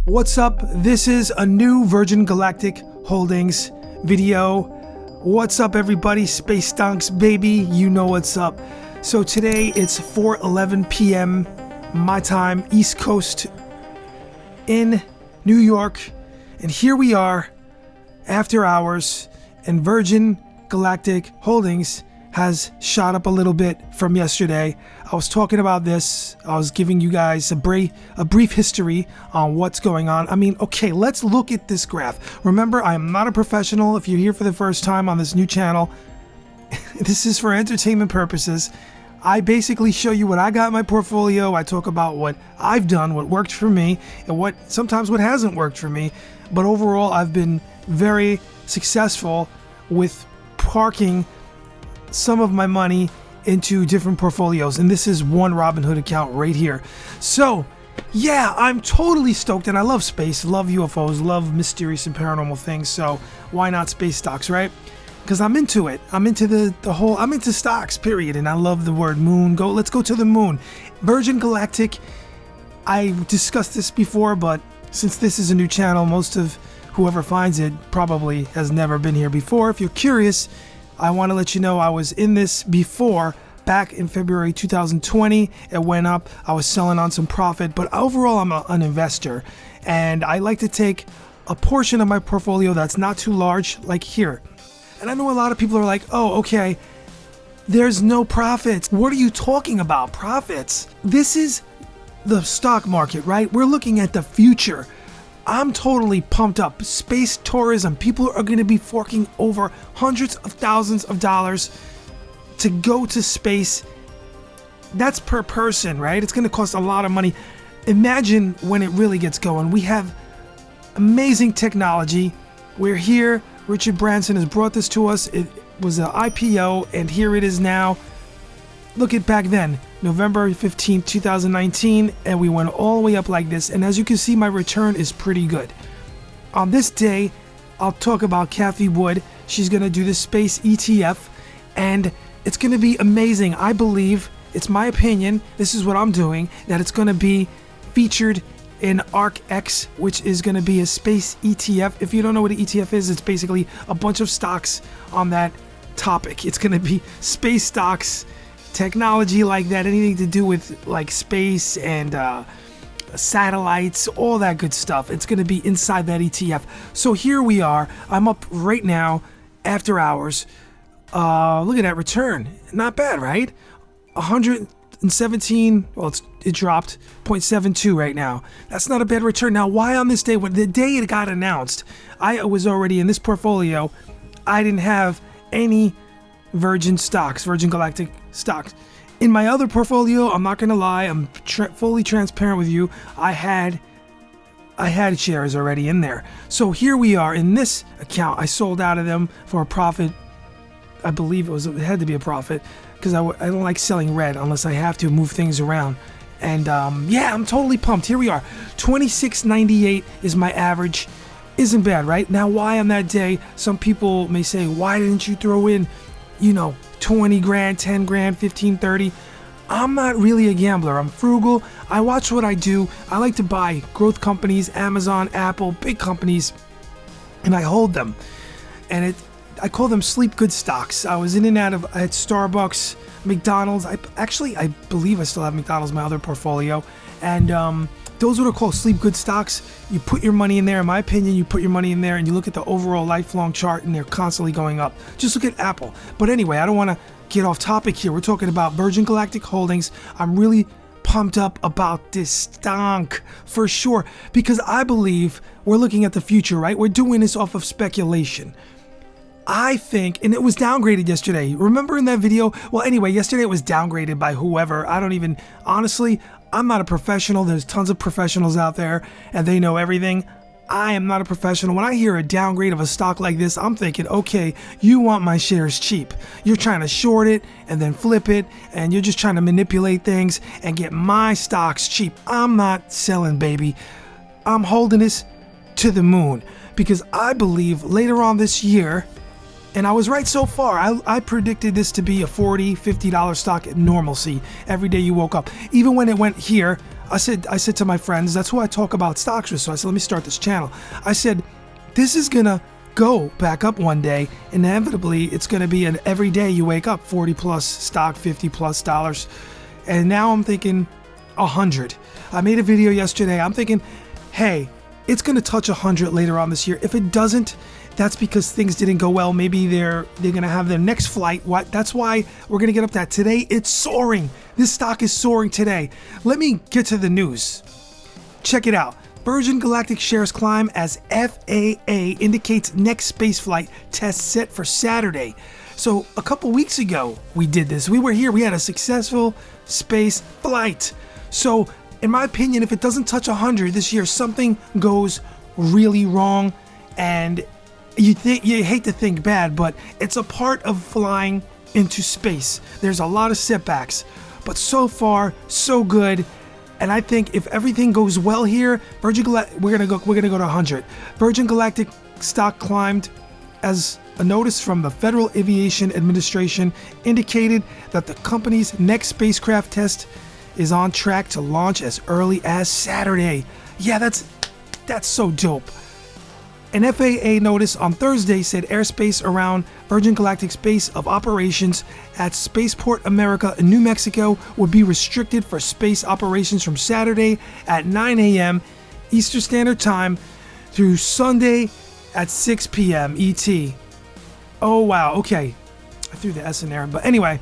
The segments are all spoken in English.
What's up? This is a new Virgin Galactic Holdings video. What's up, everybody? Space Stonks, baby. You know what's up. So today it's 4:11 p.m. my time, East Coast in New York. And here we are after hours, and Virgin Galactic Holdings has shot up a little bit from yesterday. I was talking about this. I was giving you guys a brief history on what's going on. I mean, okay, let's look at this graph. Remember, I am not a professional. If you're here for the first time on this new channel, this is for entertainment purposes. I basically show you what I got in my portfolio. I talk about what I've done, what worked for me, and sometimes what hasn't worked for me. But overall, I've been very successful with parking some of my money into different portfolios, and this is one Robinhood account right here. So yeah, I'm totally stoked, and I love space, love UFOs, love mysterious and paranormal things. So why not space stocks, right? Because I'm into it. I'm into I'm into stocks, period. And I love the word moon. Let's go to the moon. Virgin Galactic, I discussed this before, but since this is a new channel, most of whoever finds it probably has never been here before. If you're curious, I want to let you know I was in this before, back in February 2020. It went up. I was selling on some profit, but overall I'm an investor, and I like to take a portion of my portfolio that's not too large, like here. And I know a lot of people are like, oh, okay, there's no profits. What are you talking about? Profits? This is the stock market, right? We're looking at the future. I'm totally pumped up. Space tourism. People are going to be forking over hundreds of thousands of dollars to go to space. That's per person, right? It's going to cost a lot of money. Imagine when it really gets going. We have amazing technology. We're here. Richard Branson has brought this to us. It was an IPO, and here it is now. Look at back then, November 15th, 2019, and we went all the way up like this. And as you can see, my return is pretty good. On this day, I'll talk about Cathie Wood. She's going to do the space ETF, and it's going to be amazing. I believe, it's my opinion, this is what I'm doing, that it's going to be featured in ARKX, which is going to be a space ETF. If you don't know what an ETF is, it's basically a bunch of stocks on that topic. It's going to be space stocks, technology like that, anything to do with like space and satellites, all that good stuff. It's going to be inside that ETF. So here we are. I'm up right now after hours. Look at that return. Not bad, right? 117. Well, it dropped 0.72 right now. That's not a bad return. Now, why on this day? When the day it got announced, I was already in this portfolio. I didn't have any Virgin Galactic stocks. In my other portfolio, I'm not gonna lie, I'm fully transparent with you. I had shares already in there. So here we are in this account. I sold out of them for a profit. I believe it had to be a profit, because I don't like selling red unless I have to move things around. And yeah, I'm totally pumped. Here we are. 26.98 is my average. Isn't bad, right? Now, why on that day? Some people may say, why didn't you throw in, 20 grand, 10 grand, 15, 30. I'm not really a gambler. I'm frugal. I watch what I do. I like to buy growth companies, Amazon, Apple, big companies, and I hold them. And I call them sleep good stocks. I was in and out of, I had Starbucks, McDonald's. I believe I still have McDonald's in my other portfolio. And those are called sleep good stocks. You put your money in there. In my opinion, you put your money in there and you look at the overall lifelong chart, and they're constantly going up. Just look at Apple. But anyway, I don't want to get off topic here. We're talking about Virgin Galactic Holdings. I'm really pumped up about this stock for sure, because I believe we're looking at the future, right? We're doing this off of speculation. I think, and it was downgraded yesterday. Remember in that video? Well, anyway, yesterday it was downgraded by whoever. Honestly, I'm not a professional. There's tons of professionals out there, and they know everything. I am not a professional. When I hear a downgrade of a stock like this, I'm thinking, okay, you want my shares cheap. You're trying to short it and then flip it, and you're just trying to manipulate things and get my stocks cheap. I'm not selling, baby. I'm holding this to the moon, because I believe later on this year, and I was right so far. I predicted this to be a $40, $50 stock at normalcy every day you woke up. Even when it went here, I said to my friends, that's who I talk about stocks with. So I said, let me start this channel. I said, this is gonna go back up one day. Inevitably, it's gonna be an every day you wake up 40 plus stock, 50 plus dollars. And now I'm thinking 100. I made a video yesterday. I'm thinking, hey, it's gonna touch 100 later on this year. If it doesn't, that's because things didn't go well. Maybe they're gonna have their next flight. That's why we're gonna get up that. Today, it's soaring. This stock is soaring today. Let me get to the news. Check it out. Virgin Galactic shares climb as FAA indicates next spaceflight test set for Saturday. So a couple weeks ago, we did this. We were here. We had a successful space flight. So in my opinion, if it doesn't touch 100 this year, something goes really wrong. And you hate to think bad, but it's a part of flying into space. There's a lot of setbacks, but so far so good. And I think if everything goes well here, we're gonna go to 100. Virgin Galactic stock climbed as a notice from the Federal Aviation Administration indicated that the company's next spacecraft test is on track to launch as early as Saturday. Yeah, that's so dope. An FAA notice on Thursday said airspace around Virgin Galactic's base of operations at Spaceport America in New Mexico would be restricted for space operations from Saturday at 9 a.m. Eastern Standard Time through Sunday at 6 p.m. ET. Oh, wow. Okay. I threw the S in there. But anyway,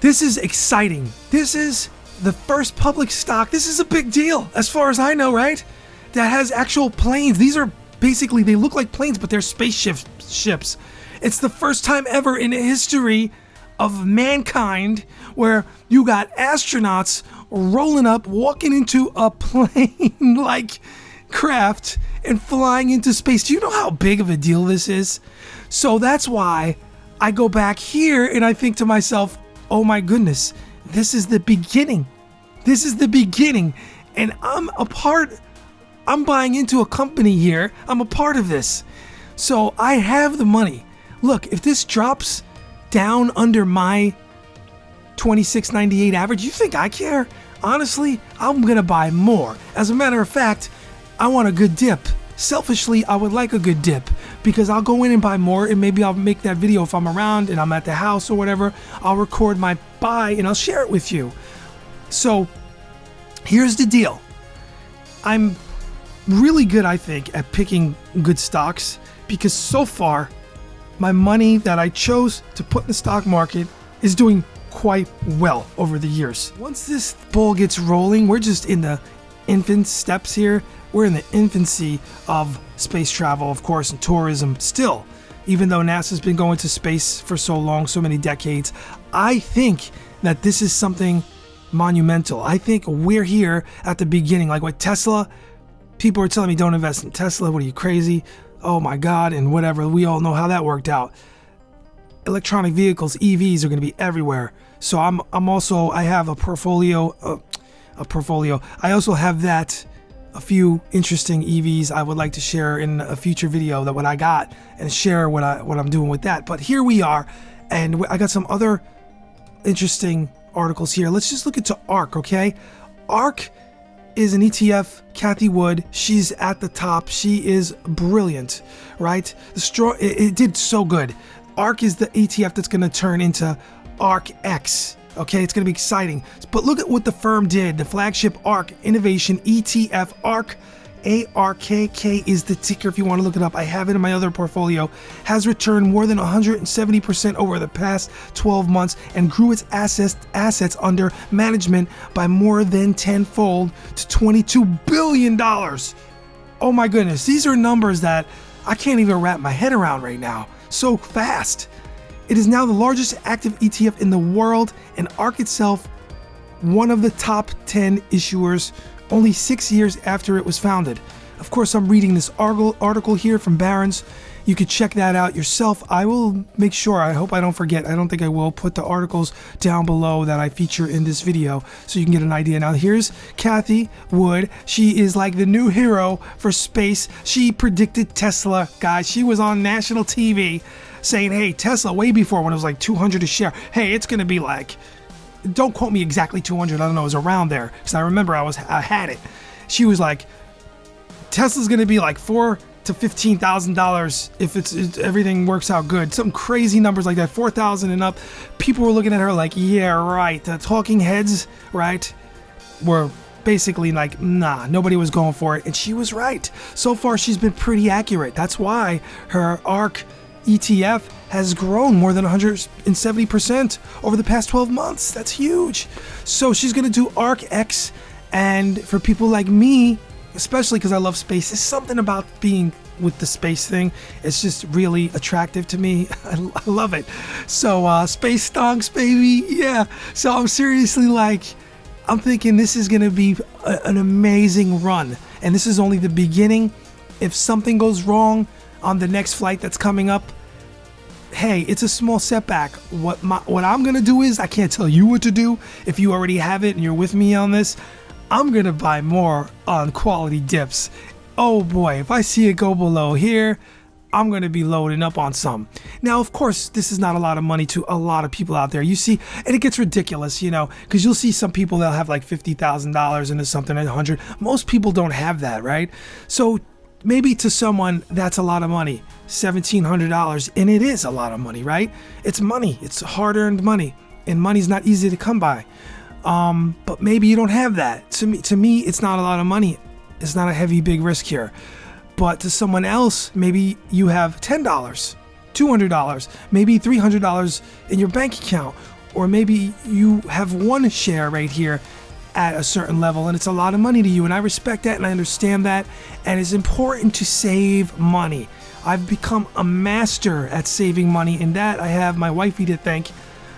this is exciting. This is the first public stock. This is a big deal, as far as I know, right? That has actual planes. These are basically, they look like planes, but they're spaceships. It's the first time ever in the history of mankind where you got astronauts rolling up, walking into a plane-like craft and flying into space. Do you know how big of a deal this is? So that's why I go back here and I think to myself, oh my goodness, this is the beginning. This is the beginning. And I'm buying into a company here. I'm a part of this. So I have the money. Look, if this drops down under my $26.98 average, you think I care? Honestly, I'm going to buy more. As a matter of fact, I want a good dip. Selfishly, I would like a good dip because I'll go in and buy more, and maybe I'll make that video if I'm around and I'm at the house or whatever. I'll record my buy and I'll share it with you. So here's the deal. I'm really good, I think, at picking good stocks because so far my money that I chose to put in the stock market is doing quite well over the years. Once this ball gets rolling, we're just in the infant steps here. We're in the infancy of space travel, of course, and tourism still. Even though NASA's been going to space for so long, so many decades, I think that this is something monumental. I think we're here at the beginning, like with Tesla. People are telling me don't invest in Tesla. What are you, crazy? Oh my God, and whatever. We all know how that worked out. Electronic vehicles, EVs are going to be everywhere. So I have a portfolio. I also have a few interesting EVs I would like to share in a future video, that what I got, and share what I'm doing with that. But here we are, and I got some other interesting articles here. Let's just look into ARK, okay? ARK is an ETF. Cathie Wood, she's at the top. She is brilliant, right? It did so good. ARK is the ETF that's going to turn into ARKX. Okay, it's going to be exciting. But look at what the firm did. The flagship ARK Innovation ETF, ARK, ARKK is the ticker if you want to look it up. I have it in my other portfolio. Has returned more than 170% over the past 12 months and grew its assets under management by more than tenfold to $22 billion. Oh my goodness, these are numbers that I can't even wrap my head around right now. So fast. It is now the largest active ETF in the world, and ARK itself, one of the top 10 issuers, only 6 years after it was founded. Of course, I'm reading this article here from Barron's. You could check that out yourself. I will make sure, I hope I don't forget, I don't think I will, put the articles down below that I feature in this video so you can get an idea. Now here's Cathie Wood. She is like the new hero for space. She predicted Tesla, guys. She was on national TV saying, hey, Tesla, way before when it was like 200 a share. Hey, it's going to be like don't quote me exactly 200, I don't know, it was around there, because I remember I had it. She was like, Tesla's gonna be like $4,000 to $15,000 if everything works out good. Some crazy numbers like that, 4,000 and up. People were looking at her like, yeah, right. The talking heads, right, were basically like, nah, nobody was going for it. And she was right. So far, she's been pretty accurate. That's why her ARK ETF has grown more than 170% over the past 12 months. That's huge. So she's going to do ARKX. And for people like me, especially because I love space, there's something about being with the space thing. It's just really attractive to me. I love it. So space stonks, baby. Yeah. So I'm seriously like, I'm thinking this is going to be an amazing run. And this is only the beginning. If something goes wrong on the next flight that's coming up, hey, it's a small setback. What I'm going to do is, I can't tell you what to do. If you already have it and you're with me on this, I'm going to buy more on quality dips. Oh boy, if I see it go below here, I'm going to be loading up on some. Now, of course, this is not a lot of money to a lot of people out there. You see, and it gets ridiculous, you know, because you'll see some people that'll have like $50,000 into something at 100. Most people don't have that, right? So maybe to someone, that's a lot of money, $1,700, and it is a lot of money, right? It's money. It's hard-earned money, and money's not easy to come by. But maybe you don't have that. To me, it's not a lot of money. It's not a heavy, big risk here. But to someone else, maybe you have $10, $200, maybe $300 in your bank account, or maybe you have one share right here at a certain level, and it's a lot of money to you. And I respect that, and I understand that, and it's important to save money. I've become a master at saving money, and that I have my wifey to thank.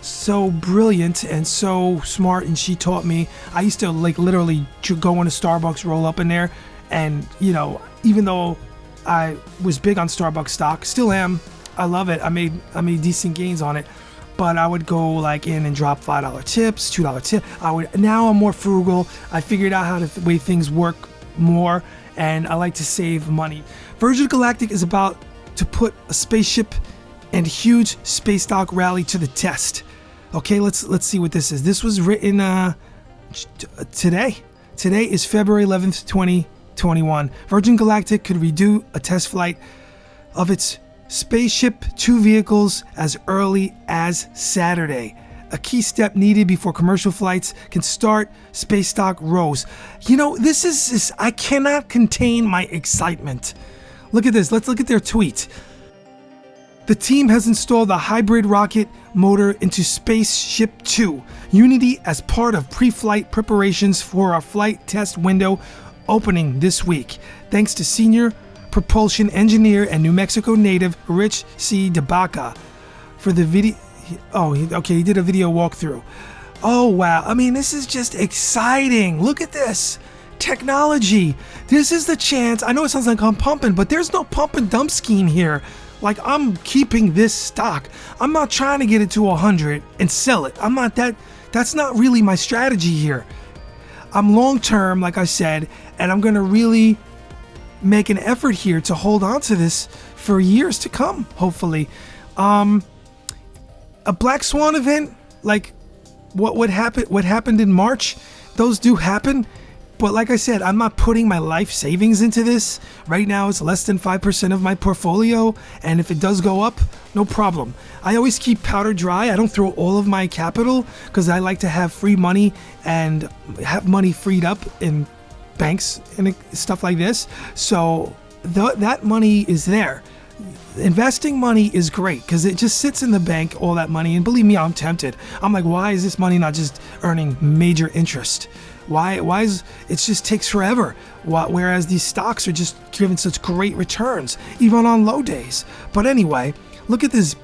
So brilliant and so smart, and she taught me. I used to like literally go into Starbucks, roll up in there, and you know, even though I was big on Starbucks stock, still am, I love it. I made decent gains on it, but I would go like in and drop $5 tips, $2 tip. Now I'm more frugal. I figured out how the way things work more, and I like to save money. Virgin Galactic is about to put a spaceship and huge space stock rally to the test. Okay, let's see what this is. This was written today. Today is February 11th, 2021. Virgin Galactic could redo a test flight of its Spaceship 2 vehicles as early as Saturday. A key step needed before commercial flights can start. Space stock rose. You know, this is I cannot contain my excitement. Look at this. Let's look at their tweet. The team has installed a hybrid rocket motor into Spaceship 2 Unity as part of pre-flight preparations for a flight test window opening this week, thanks to senior propulsion engineer and New Mexico native Rich C. DeBaca. For the video, he did a video walkthrough. Oh wow, I mean, this is just exciting. Look at this technology. This is the chance. I know it sounds like I'm pumping, but there's no pump and dump scheme here. Like, I'm keeping this stock. I'm not trying to get it to 100 and sell it. I'm not that. That's not really my strategy here. I'm long term, like I said, and I'm going to really make an effort here to hold on to this for years to come, hopefully. A Black Swan event, like what happened in March, those do happen. But like I said, I'm not putting my life savings into this. Right now, it's less than 5% of my portfolio. And if it does go up, no problem. I always keep powder dry. I don't throw all of my capital because I like to have free money and have money freed up in banks and stuff like this. So that money is there. Investing money is great because it just sits in the bank, all that money. And believe me, I'm tempted. I'm like, why is this money not just earning major interest? Why is it just takes forever? Whereas these stocks are just giving such great returns, even on low days. But anyway, look at this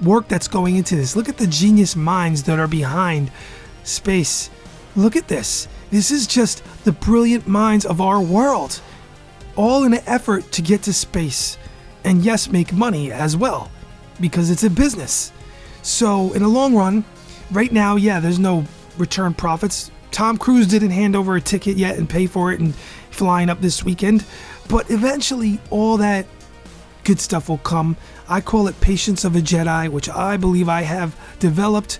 work that's going into this. Look at the genius minds that are behind space. Look at this. This is just the brilliant minds of our world, all in an effort to get to space. And yes, make money as well, because it's a business. So in the long run, right now, yeah, there's no return profits. Tom Cruise didn't hand over a ticket yet and pay for it and flying up this weekend. But eventually, all that good stuff will come. I call it patience of a Jedi, which I believe I have developed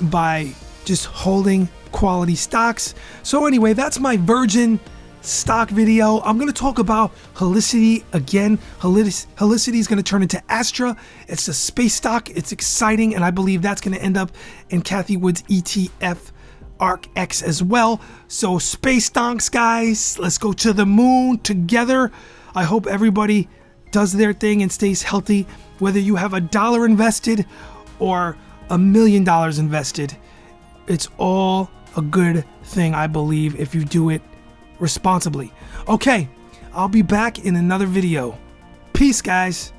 by just holding quality stocks. So anyway, that's my Virgin stock video. I'm going to talk about Helicity again. Helicity is going to turn into Astra. It's a space stock. It's exciting, and I believe that's going to end up in Cathie Wood's ETF ARKX as well. So space stonks, guys, let's go to the moon together. I hope everybody does their thing and stays healthy, whether you have $1 invested or $1 million invested. It's all a good thing, I believe, if you do it responsibly. Okay, I'll be back in another video. Peace, guys.